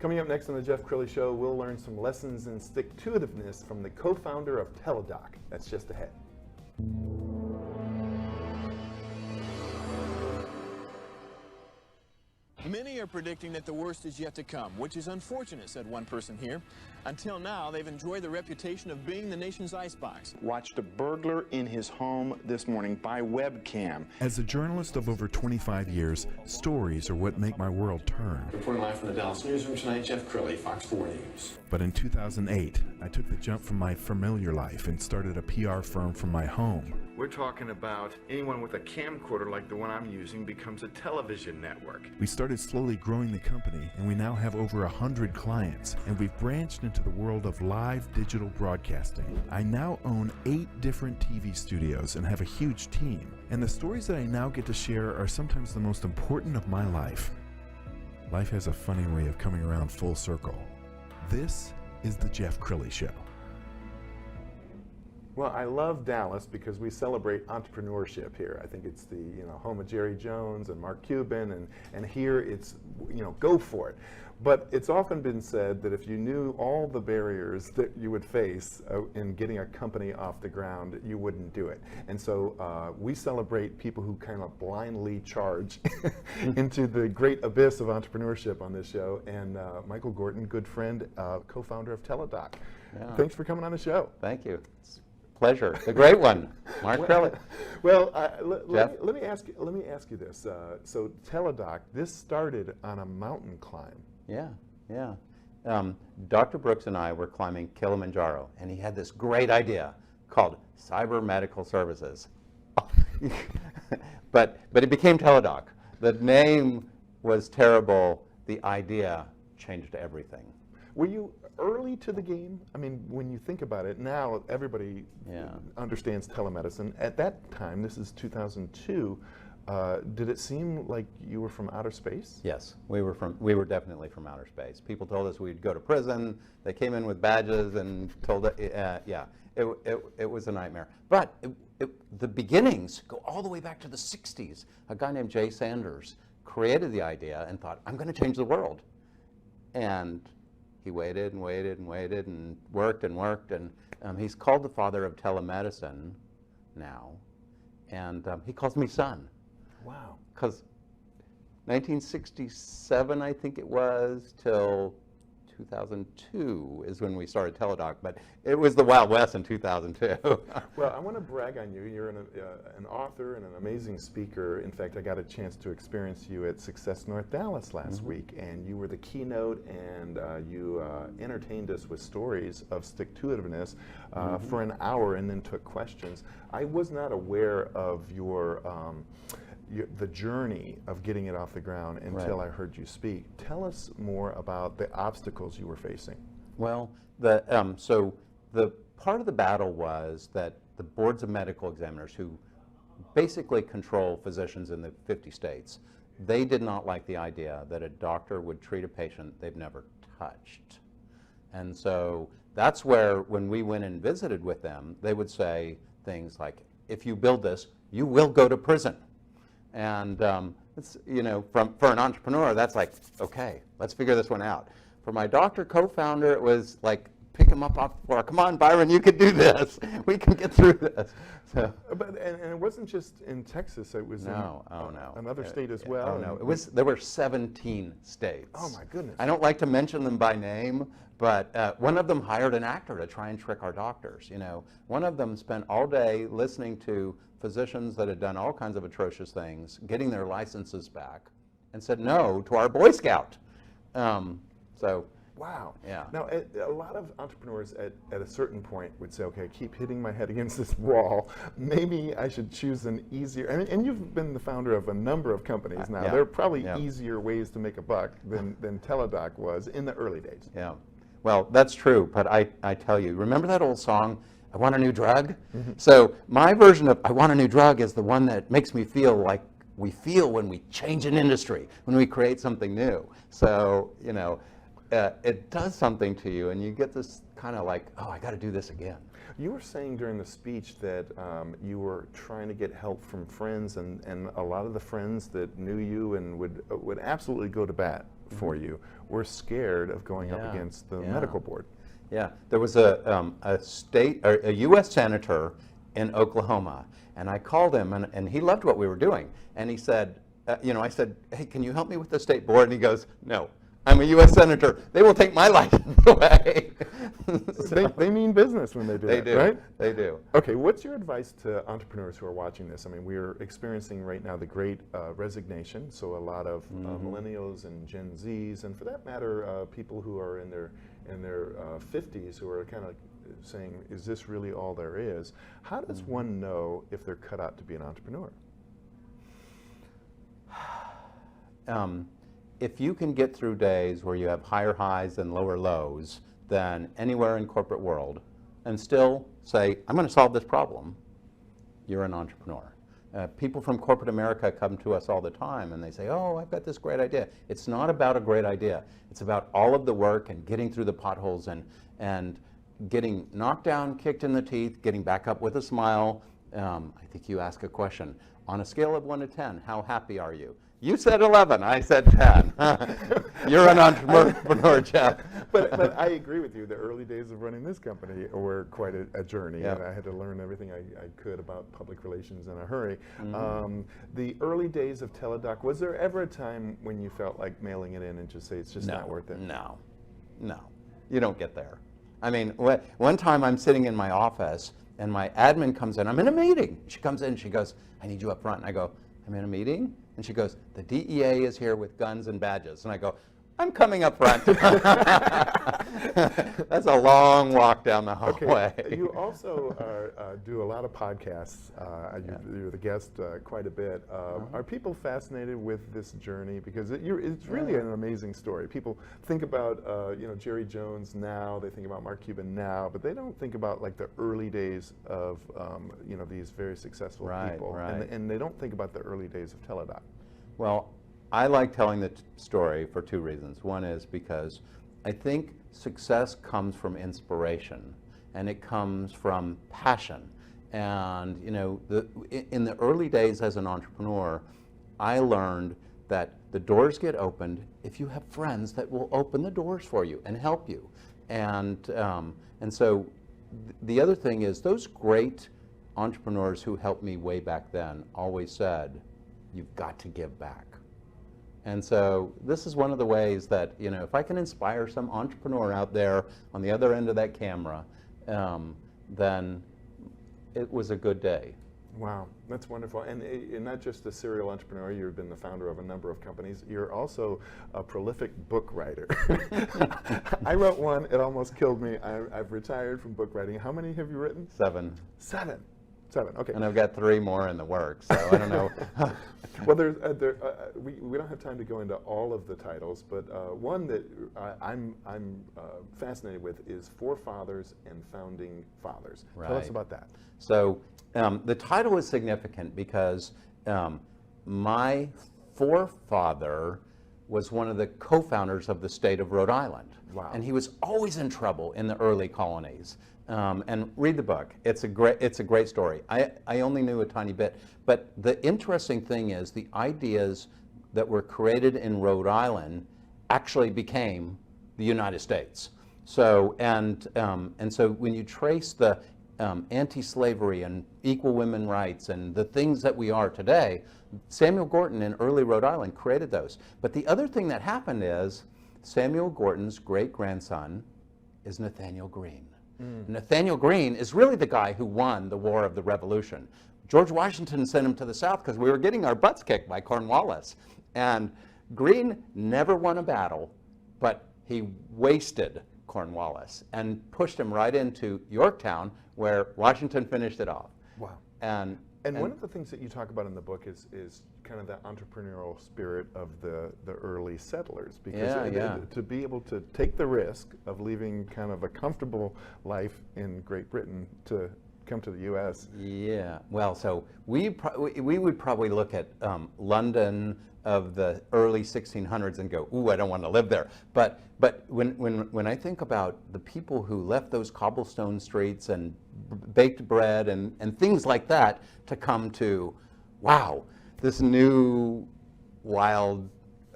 Coming up next on the Jeff Crilley Show, we'll learn some lessons in stick-to-itiveness from the co-founder of Teladoc. That's just ahead. Many are predicting that the worst is yet to come, which is unfortunate, said one person here. Until now, they've enjoyed the reputation of being the nation's icebox. Watched a burglar in his home this morning by webcam. As a journalist of over 25 years, stories are what make my world turn. Reporting live from the Dallas newsroom tonight, Jeff Crilley, Fox 4 News. But in 2008, I took the jump from my familiar life and started a PR firm from my home. We're talking about anyone with a camcorder like the one I'm using becomes a television network. We started slowly growing the company, and we now have over 100 clients, and we've branched into the world of live digital broadcasting. I now own 8 different TV studios and have a huge team, and the stories that I now get to share are sometimes the most important of my life. Life has a funny way of coming around full circle. This is the Jeff Crilley Show. Well, I love Dallas because we celebrate entrepreneurship here. I think it's the home of Jerry Jones and Mark Cuban, and here it's go for it. But it's often been said that if you knew all the barriers that you would face in getting a company off the ground, you wouldn't do it. And so we celebrate people who kind of blindly charge into the great abyss of entrepreneurship on this show. And Michael Gorton, good friend, co-founder of Teladoc. Yeah. Thanks for coming on the show. Thank you. It's a pleasure. A great one, Mark Crilley. Well, let me ask you this. So Teladoc, this started on a mountain climb. Yeah. Dr. Brooks and I were climbing Kilimanjaro, and he had this great idea called Cyber Medical Services. but it became Teladoc. The name was terrible. The idea changed everything. Were you early to the game? I mean, when you think about it, now everybody understands telemedicine. At that time, this is 2002, did it seem like you were from outer space? Yes, we were definitely from outer space. People told us we'd go to prison. They came in with badges and told us, it was a nightmare. But the beginnings go all the way back to the 60s. A guy named Jay Sanders created the idea and thought, I'm going to change the world. And he waited and waited and waited and worked, and he's called the father of telemedicine now, and he calls me son. Wow. Because 1967, I think it was, till 2002 is when we started Teladoc, but it was the Wild West in 2002. Well, I want to brag on you. You're an author and an amazing speaker. In fact, I got a chance to experience you at Success North Dallas last week, and you were the keynote, and you entertained us with stories of stick-to-itiveness for an hour and then took questions. I was not aware of the journey of getting it off the ground until I heard you speak. Tell us more about the obstacles you were facing. Well, so the part of the battle was that the boards of medical examiners, who basically control physicians in the 50 states, they did not like the idea that a doctor would treat a patient they've never touched. And so that's where, when we went and visited with them, they would say things like, if you build this, you will go to prison. And it's, for an entrepreneur, that's like, okay, let's figure this one out. For my doctor co-founder, it was like, pick him up off the floor. Come on, Byron, you can do this. We can get through this. So, and it wasn't just in Texas. It was in another state as well. Oh no, there were 17 states. Oh my goodness. I don't like to mention them by name, but one of them hired an actor to try and trick our doctors. One of them spent all day listening to physicians that had done all kinds of atrocious things, getting their licenses back, and said no to our Boy Scout. Wow. Yeah. Now, a lot of entrepreneurs at a certain point would say, okay, I keep hitting my head against this wall. Maybe I should choose an easier, and you've been the founder of a number of companies now. There are probably easier ways to make a buck than Teladoc was in the early days. Yeah. Well, that's true, but I tell you, remember that old song, I Want a New Drug? Mm-hmm. So my version of I Want a New Drug is the one that makes me feel like we feel when we change an industry, when we create something new. So, it does something to you, and you get this kind of like, oh, I got to do this again. You were saying during the speech that you were trying to get help from friends, and a lot of the friends that knew you and would absolutely go to bat for you were scared of going up against the medical board. Yeah, there was a U.S. senator in Oklahoma, and I called him, and he loved what we were doing. And he said, I said, hey, can you help me with the state board? And he goes, no, I'm a U.S. senator. They will take my license away. They mean business when they do that, right? They do. Okay, what's your advice to entrepreneurs who are watching this? I mean, we're experiencing right now the great resignation, so a lot of millennials and Gen Zs, and for that matter, people who are in their 50s who are kind of saying, is this really all there is? How does one know if they're cut out to be an entrepreneur? If you can get through days where you have higher highs and lower lows than anywhere in corporate world and still say, I'm going to solve this problem, you're an entrepreneur. People from corporate America come to us all the time and they say, oh, I've got this great idea. It's not about a great idea. It's about all of the work and getting through the potholes and getting knocked down, kicked in the teeth, getting back up with a smile. I think you ask a question. On a scale of 1 to 10, how happy are you? You said 11, I said 10. You're an entrepreneur, Jeff. But I agree with you. The early days of running this company were quite a journey, Yeah. and I had to learn everything I could about public relations in a hurry. The early days of Teladoc, was there ever a time when you felt like mailing it in and just say it's just not worth it? No, you don't get there. I mean, one time I'm sitting in my office and my admin comes in, I'm in a meeting. She comes in and she goes, I need you up front. And I go, I'm in a meeting? And she goes, the DEA is here with guns and badges. And I go, I'm coming up front. That's a long walk down the hallway. Okay. You also do a lot of podcasts. You're the guest quite a bit. Are people fascinated with this journey? Because it's really an amazing story. People think about Jerry Jones now, they think about Mark Cuban now, but they don't think about like the early days of these very successful people. Right. And they don't think about the early days of Teladoc. Well, I like telling the story for two reasons. One is because I think success comes from inspiration, and it comes from passion. And in the early days as an entrepreneur, I learned that the doors get opened if you have friends that will open the doors for you and help you. And so the other thing is those great entrepreneurs who helped me way back then always said, you've got to give back. And so this is one of the ways that, if I can inspire some entrepreneur out there on the other end of that camera, then it was a good day. Wow, that's wonderful. And you're not just a serial entrepreneur, you've been the founder of a number of companies. You're also a prolific book writer. I wrote one, it almost killed me. I've retired from book writing. How many have you written? 7. 7, okay. And I've got 3 more in the works, so I don't know. Well, we don't have time to go into all of the titles, but one that I'm fascinated with is Forefathers and Founding Fathers. Right. Tell us about that. So the title is significant because my forefather was one of the co-founders of the state of Rhode Island. Wow. And he was always in trouble in the early colonies. And read the book. It's a great story. I only knew a tiny bit, but the interesting thing is the ideas that were created in Rhode Island actually became the United States. So and so when you trace the anti-slavery and equal women rights and the things that we are today, Samuel Gorton in early Rhode Island created those. But the other thing that happened is Samuel Gorton's great-grandson is Nathaniel Greene. Nathaniel Greene is really the guy who won the War of the Revolution. George Washington sent him to the South because we were getting our butts kicked by Cornwallis. And Greene never won a battle, but he wasted Cornwallis and pushed him right into Yorktown, where Washington finished it off. Wow. And one of the things that you talk about in the book is kind of the entrepreneurial spirit of the early settlers, because to be able to take the risk of leaving kind of a comfortable life in Great Britain to come to the U.S. Yeah, well, so we would probably look at London of the early 1600s and go, ooh, I don't want to live there. But when I think about the people who left those cobblestone streets and baked bread and things like that to come to, wow, this new wild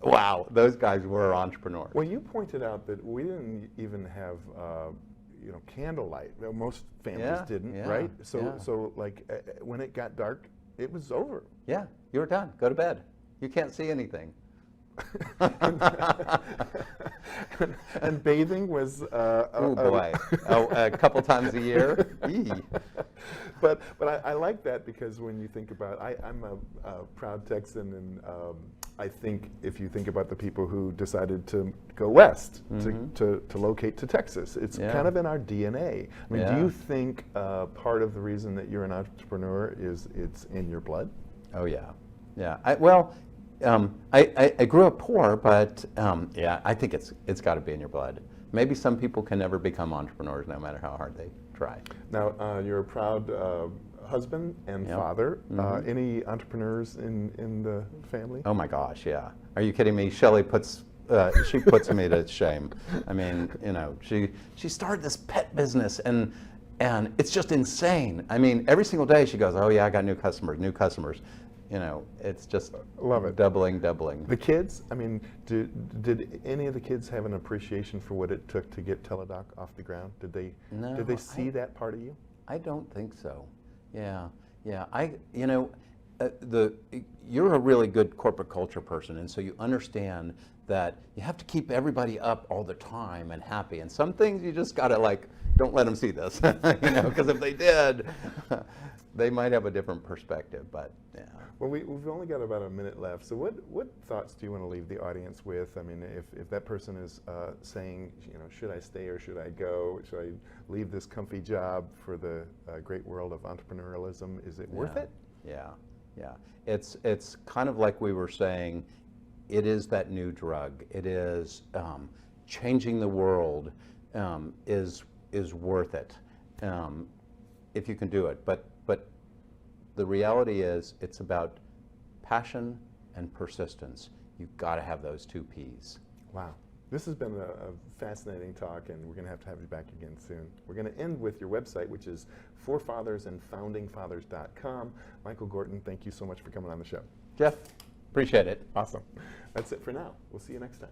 wow, those guys were entrepreneurs. Well, you pointed out that we didn't even have, candlelight. Well, most families didn't, right? So like when it got dark, it was over. Yeah, you were done. Go to bed. You can't see anything. And bathing was Oh boy, a couple times a year. Eee. But I like that, because when you think about, I'm a proud Texan, and I think if you think about the people who decided to go west, to locate to Texas, it's kind of in our DNA. I mean, do you think part of the reason that you're an entrepreneur is it's in your blood? Oh yeah, yeah. I grew up poor, but I think it's got to be in your blood. Maybe some people can never become entrepreneurs, no matter how hard they try. Now, you're a proud husband and father. Any entrepreneurs in the family? Oh my gosh, yeah. Are you kidding me? Shelley puts me to shame. I mean, she started this pet business, and it's just insane. I mean, every single day she goes, oh yeah, I got new customers. It's just love it. Doubling. The kids, I mean, did any of the kids have an appreciation for what it took to get Teladoc off the ground? Did they see that part of you? I don't think so. Yeah. You're a really good corporate culture person, and so you understand that you have to keep everybody up all the time and happy. And some things you just gotta don't let them see this, because if they did, they might have a different perspective. But yeah. Well, we've only got about a minute left. So what thoughts do you want to leave the audience with? I mean, if that person is saying, should I stay or should I go? Should I leave this comfy job for the great world of entrepreneurialism? Is it worth it? Yeah. It's kind of like we were saying. It is that new drug. It is changing the world. Is worth it if you can do it. But the reality is, it's about passion and persistence. You've got to have those two P's. Wow. This has been a fascinating talk, and we're going to have you back again soon. We're going to end with your website, which is forfathersandfoundingfathers.com. Michael Gorton, thank you so much for coming on the show. Jeff, appreciate it. Awesome. That's it for now. We'll see you next time.